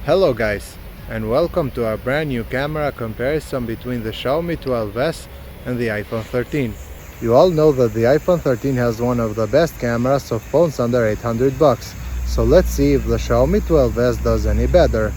Hello guys, and welcome to our brand new camera comparison between the Xiaomi 12s and the iPhone 13. You all know that the iPhone 13 has one of the best cameras of phones under 800 bucks, so let's see if the Xiaomi 12s does any better.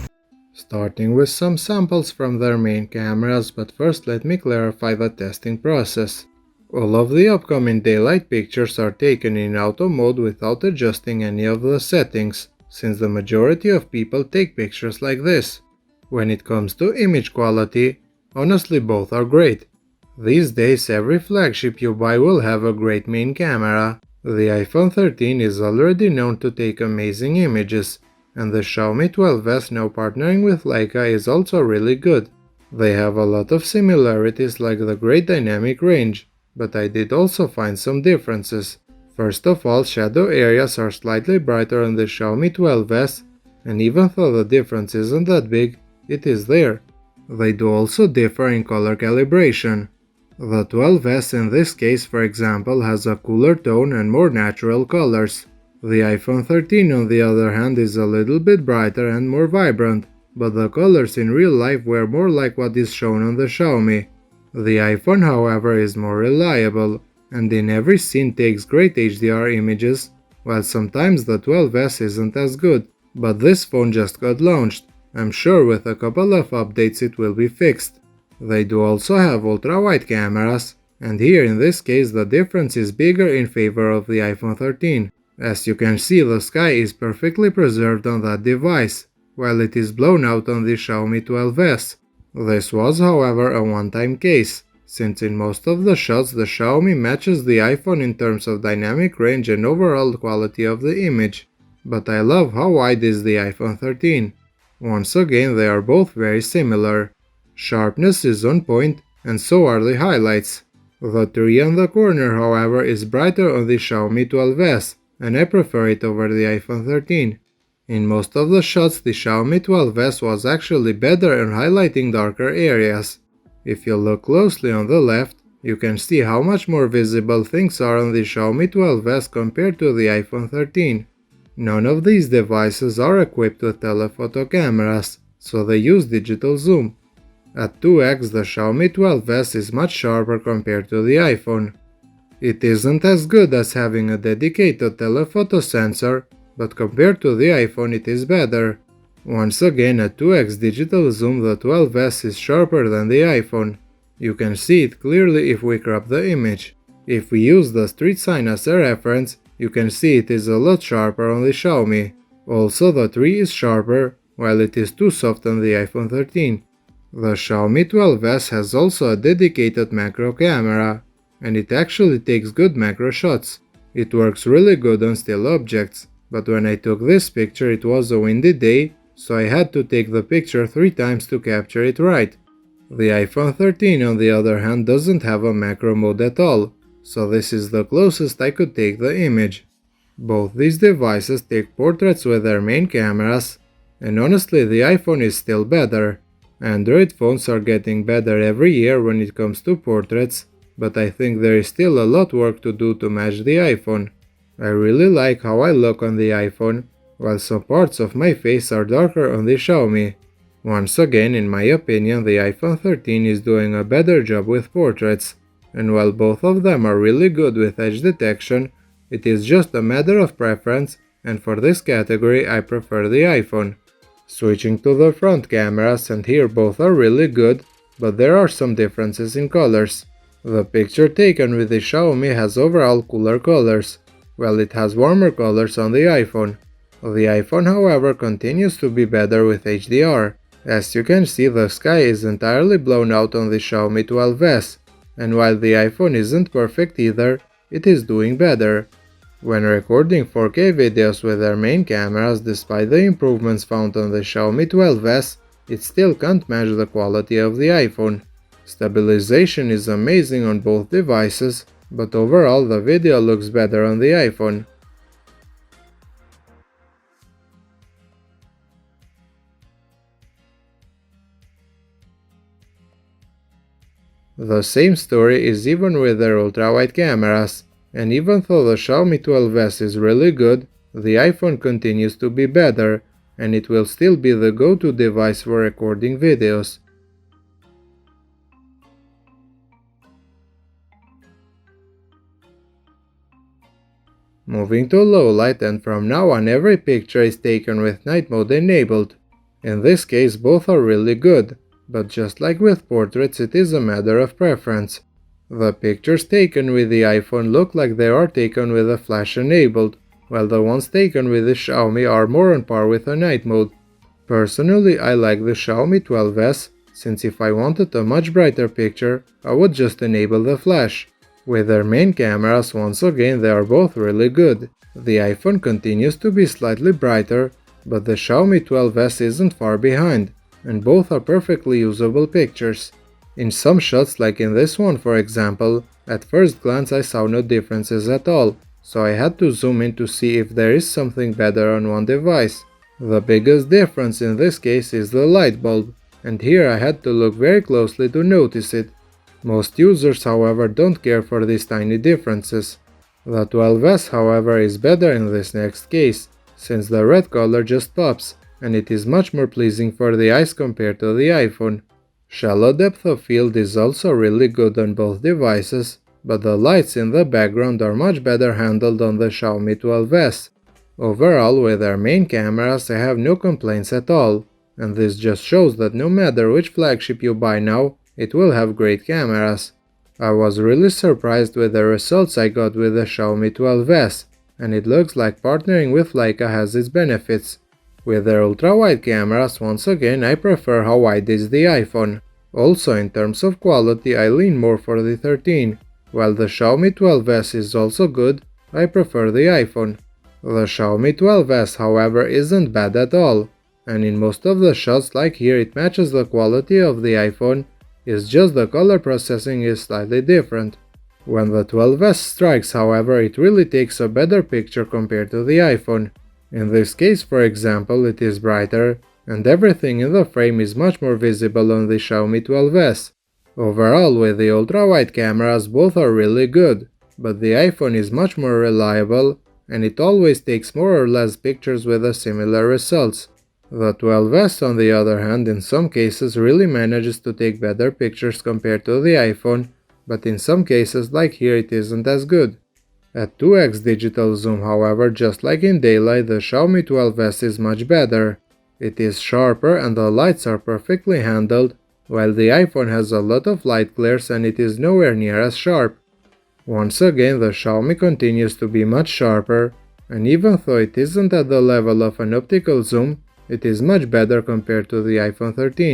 Starting with some samples from their main cameras, but first let me clarify the testing process. All of the upcoming daylight pictures are taken in auto mode without adjusting any of the settings, since the majority of people take pictures like this. When it comes to image quality, honestly both are great. These days every flagship you buy will have a great main camera. The iPhone 13 is already known to take amazing images, and the Xiaomi 12s now partnering with Leica is also really good. They have a lot of similarities like the great dynamic range, but I did also find some differences. First of all, shadow areas are slightly brighter on the Xiaomi 12s, and even though the difference isn't that big, it is there. They do also differ in color calibration. The 12s in this case, for example, has a cooler tone and more natural colors. The iPhone 13 on the other hand is a little bit brighter and more vibrant, but the colors in real life were more like what is shown on the Xiaomi. The iPhone, however, is more reliable, and in every scene takes great HDR images, while sometimes the 12s isn't as good. But this phone just got launched. I'm sure with a couple of updates it will be fixed. They do also have ultra-wide cameras, and here in this case the difference is bigger in favor of the iPhone 13. As you can see, the sky is perfectly preserved on that device, while it is blown out on the Xiaomi 12s. This was, however, a one-time case, since in most of the shots the Xiaomi matches the iPhone in terms of dynamic range and overall quality of the image. But I love how wide is the iPhone 13. Once again, they are both very similar. Sharpness is on point, and so are the highlights. The tree on the corner, however, is brighter on the Xiaomi 12s, and I prefer it over the iPhone 13. In most of the shots, the Xiaomi 12s was actually better in highlighting darker areas. If you look closely on the left, you can see how much more visible things are on the Xiaomi 12s compared to the iPhone 13. None of these devices are equipped with telephoto cameras, so they use digital zoom. At 2x, the Xiaomi 12s is much sharper compared to the iPhone. It isn't as good as having a dedicated telephoto sensor, but compared to the iPhone it is better. Once again, at 2x digital zoom, the 12s is sharper than the iPhone. You can see it clearly if we crop the image. If we use the street sign as a reference, you can see it is a lot sharper on the Xiaomi. Also, the tree is sharper, while it is too soft on the iPhone 13. The Xiaomi 12s has also a dedicated macro camera, and it actually takes good macro shots. It works really good on still objects, but when I took this picture it was a windy day, so I had to take the picture 3 times to capture it right. The iPhone 13 on the other hand doesn't have a macro mode at all, so this is the closest I could take the image. Both these devices take portraits with their main cameras, and honestly the iPhone is still better. Android phones are getting better every year when it comes to portraits, but I think there is still a lot work to do to match the iPhone. I really like how I look on the iPhone, while some parts of my face are darker on the Xiaomi. Once again, in my opinion, the iPhone 13 is doing a better job with portraits, and while both of them are really good with edge detection, it is just a matter of preference, and for this category I prefer the iPhone. Switching to the front cameras, and here both are really good, but there are some differences in colors. The picture taken with the Xiaomi has overall cooler colors, while it has warmer colors on the iPhone. The iPhone, however, continues to be better with HDR. As you can see, the sky is entirely blown out on the Xiaomi 12s, and while the iPhone isn't perfect either, it is doing better. When recording 4K videos with their main cameras, despite the improvements found on the Xiaomi 12s, it still can't match the quality of the iPhone. Stabilization is amazing on both devices, but overall the video looks better on the iPhone. The same story is even with their ultra-wide cameras, and even though the Xiaomi 12s is really good, the iPhone continues to be better, and it will still be the go-to device for recording videos. Moving to low light, and from now on every picture is taken with night mode enabled. In this case both are really good, but just like with portraits it is a matter of preference. The pictures taken with the iPhone look like they are taken with a flash enabled, while the ones taken with the Xiaomi are more on par with a night mode. Personally I like the Xiaomi 12s, since if I wanted a much brighter picture I would just enable the flash. With their main cameras, once again they are both really good. The iPhone continues to be slightly brighter, but the Xiaomi 12s isn't far behind, and both are perfectly usable pictures. In some shots, like in this one for example, at first glance I saw no differences at all, so I had to zoom in to see if there is something better on one device. The biggest difference in this case is the light bulb, and here I had to look very closely to notice it. Most users, however, don't care for these tiny differences. The 12s, however, is better in this next case, since the red color just pops, and it is much more pleasing for the eyes compared to the iPhone. Shallow depth of field is also really good on both devices, but the lights in the background are much better handled on the Xiaomi 12s. Overall, with their main cameras I have no complaints at all, and this just shows that no matter which flagship you buy now, it will have great cameras. I was really surprised with the results I got with the Xiaomi 12s, and it looks like partnering with Leica has its benefits. With their ultra-wide cameras, once again I prefer how wide is the iPhone. Also in terms of quality I lean more for the 13. While the Xiaomi 12s is also good, I prefer the iPhone. The Xiaomi 12s, however, isn't bad at all, and in most of the shots like here it matches the quality of the iPhone. It's just the color processing is slightly different. When the 12s strikes, however, it really takes a better picture compared to the iPhone. In this case, for example, it is brighter, and everything in the frame is much more visible on the Xiaomi 12s. Overall, with the ultra-wide cameras both are really good, but the iPhone is much more reliable, and it always takes more or less pictures with a similar results. The 12s, on the other hand, in some cases really manages to take better pictures compared to the iPhone, but in some cases like here it isn't as good. At 2x digital zoom, however, just like in daylight, the Xiaomi 12s is much better. It is sharper and the lights are perfectly handled, while the iPhone has a lot of light glares and it is nowhere near as sharp. Once again, the Xiaomi continues to be much sharper, and even though it isn't at the level of an optical zoom, it is much better compared to the iPhone 13.